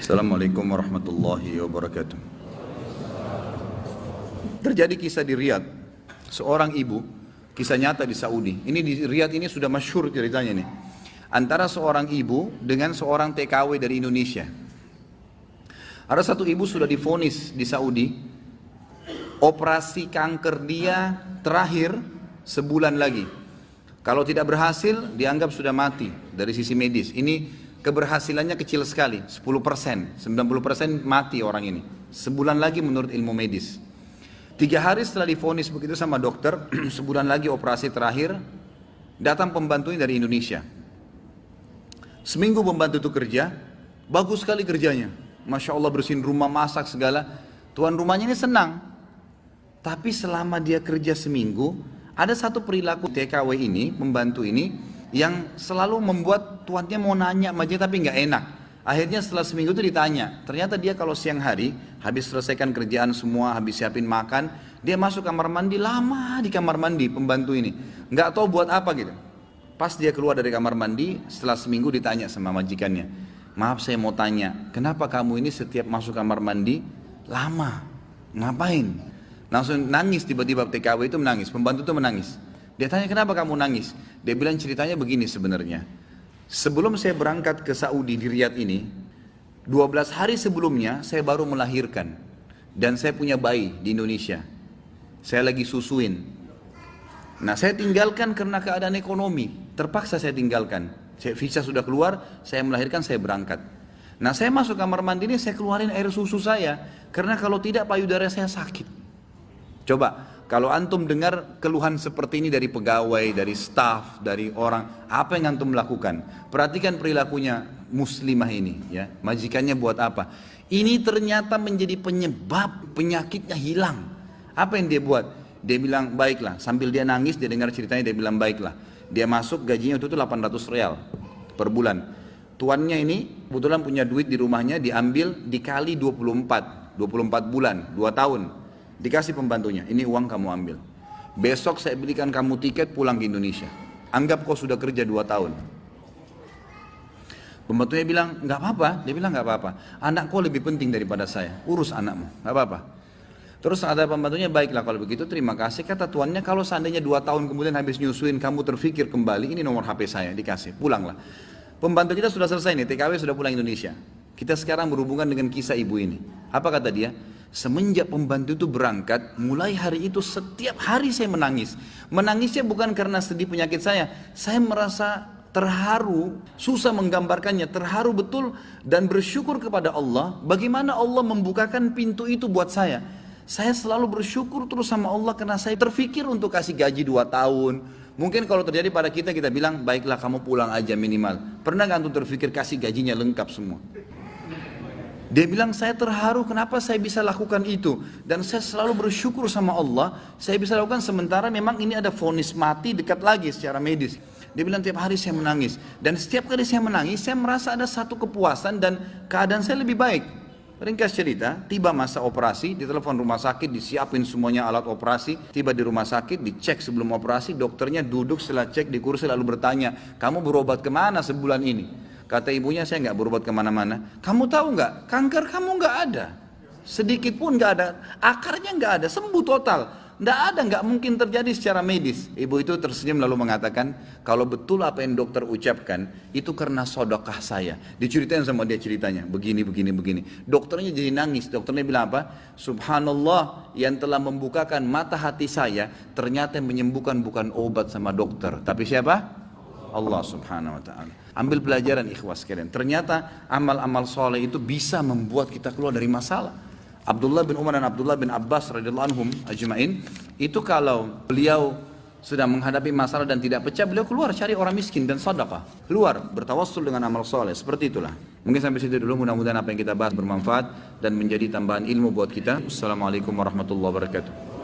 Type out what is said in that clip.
Assalamualaikum warahmatullahi wabarakatuh. Terjadi kisah di Riyadh, seorang ibu, kisah nyata di Saudi. Ini di Riyadh ini sudah masyhur ceritanya nih. Antara seorang ibu dengan seorang TKW dari Indonesia. Ada satu ibu sudah divonis di Saudi, operasi kanker dia terakhir sebulan lagi. Kalau tidak berhasil, dianggap sudah mati dari sisi medis. Ini keberhasilannya kecil sekali, 10%, 90% mati orang ini. Sebulan lagi menurut ilmu medis. 3 hari setelah divonis begitu sama dokter, sebulan lagi operasi terakhir, datang pembantunya dari Indonesia. Seminggu pembantu itu kerja, bagus sekali kerjanya. Masya Allah bersihin rumah, masak segala. Tuan rumahnya ini senang. Tapi selama dia kerja seminggu, ada satu perilaku TKW ini, pembantu ini, yang selalu membuat tuannya mau nanya aja tapi nggak enak. Akhirnya setelah seminggu itu ditanya, ternyata dia kalau siang hari habis selesaikan kerjaan semua, habis siapin makan, dia masuk kamar mandi, lama di kamar mandi pembantu ini, nggak tahu buat apa gitu. Pas dia keluar dari kamar mandi setelah seminggu ditanya sama majikannya, maaf saya mau tanya, kenapa kamu ini setiap masuk kamar mandi lama, ngapain? Langsung nangis, tiba-tiba TKW itu menangis, pembantu itu menangis. Dia tanya, kenapa kamu nangis? Dia bilang ceritanya begini sebenarnya. Sebelum saya berangkat ke Saudi di Riyadh ini, 12 hari sebelumnya saya baru melahirkan. Dan saya punya bayi di Indonesia. Saya lagi susuin. Nah saya tinggalkan karena keadaan ekonomi. Terpaksa saya tinggalkan. Visa sudah keluar, saya melahirkan, saya berangkat. Nah saya masuk kamar mandi ini, saya keluarin air susu saya. Karena kalau tidak payudara saya sakit. Coba. Kalau antum dengar keluhan seperti ini dari pegawai, dari staf, dari orang, apa yang antum lakukan? Perhatikan perilakunya muslimah ini, ya. Majikannya buat apa? Ini ternyata menjadi penyebab penyakitnya hilang. Apa yang dia buat? Dia bilang baiklah. Sambil dia nangis, dia dengar ceritanya, dia bilang baiklah. Dia masuk gajinya itu 800 real per bulan. Tuannya ini kebetulan punya duit di rumahnya, diambil dikali 24 bulan, 2 tahun. Dikasih pembantunya, ini uang kamu ambil. Besok saya belikan kamu tiket pulang ke Indonesia. Anggap kau sudah kerja 2 tahun. Pembantunya bilang, nggak apa-apa. Dia bilang, nggak apa-apa. Anak kau lebih penting daripada saya. Urus anakmu, nggak apa-apa. Terus ada pembantunya, baiklah kalau begitu terima kasih. Kata tuannya, kalau seandainya 2 tahun kemudian habis nyusuin, kamu terfikir kembali, ini nomor HP saya, dikasih, pulanglah. Pembantu kita sudah selesai nih, TKW sudah pulang Indonesia. Kita sekarang berhubungan dengan kisah ibu ini. Apa kata dia? Semenjak pembantu itu berangkat, mulai hari itu setiap hari saya menangis. Menangisnya bukan karena sedih penyakit saya merasa terharu, susah menggambarkannya, terharu betul dan bersyukur kepada Allah. Bagaimana Allah membukakan pintu itu buat saya. Saya selalu bersyukur terus sama Allah karena saya terfikir untuk kasih gaji 2 tahun. Mungkin kalau terjadi pada kita, kita bilang, baiklah kamu pulang aja minimal. Pernah gak antum terfikir kasih gajinya lengkap semua? Dia bilang saya terharu kenapa saya bisa lakukan itu. Dan saya selalu bersyukur sama Allah. Saya bisa lakukan sementara memang ini ada vonis mati dekat lagi secara medis. Dia bilang tiap hari saya menangis. Dan setiap kali saya menangis saya merasa ada satu kepuasan dan keadaan saya lebih baik. Ringkas cerita, tiba masa operasi, ditelepon rumah sakit, disiapin semuanya alat operasi. Tiba di rumah sakit, dicek sebelum operasi. Dokternya duduk setelah cek di kursi lalu bertanya, kamu berobat kemana sebulan ini? Kata ibunya, saya nggak berobat kemana-mana. Kamu tahu nggak, kanker kamu nggak ada, sedikit pun nggak ada, akarnya nggak ada, sembuh total, nggak ada, nggak mungkin terjadi secara medis. Ibu itu tersenyum lalu mengatakan, kalau betul apa yang dokter ucapkan, itu karena sedekah saya. Diceritain sama dia ceritanya, begini. Dokternya jadi nangis. Dokternya bilang apa? Subhanallah, yang telah membukakan mata hati saya, ternyata yang menyembuhkan bukan obat sama dokter, tapi siapa? Allah subhanahu wa ta'ala. Ambil pelajaran ikhwas sekalian. Ternyata amal-amal soleh itu bisa membuat kita keluar dari masalah. Abdullah bin Umar dan Abdullah bin Abbas radhiyallahu anhum ajma'in, itu kalau beliau sedang menghadapi masalah dan tidak pecah, beliau keluar cari orang miskin dan sedekah. Keluar bertawassul dengan amal soleh. Seperti itulah. Mungkin sampai situ dulu, mudah-mudahan apa yang kita bahas bermanfaat dan menjadi tambahan ilmu buat kita. Assalamualaikum warahmatullahi wabarakatuh.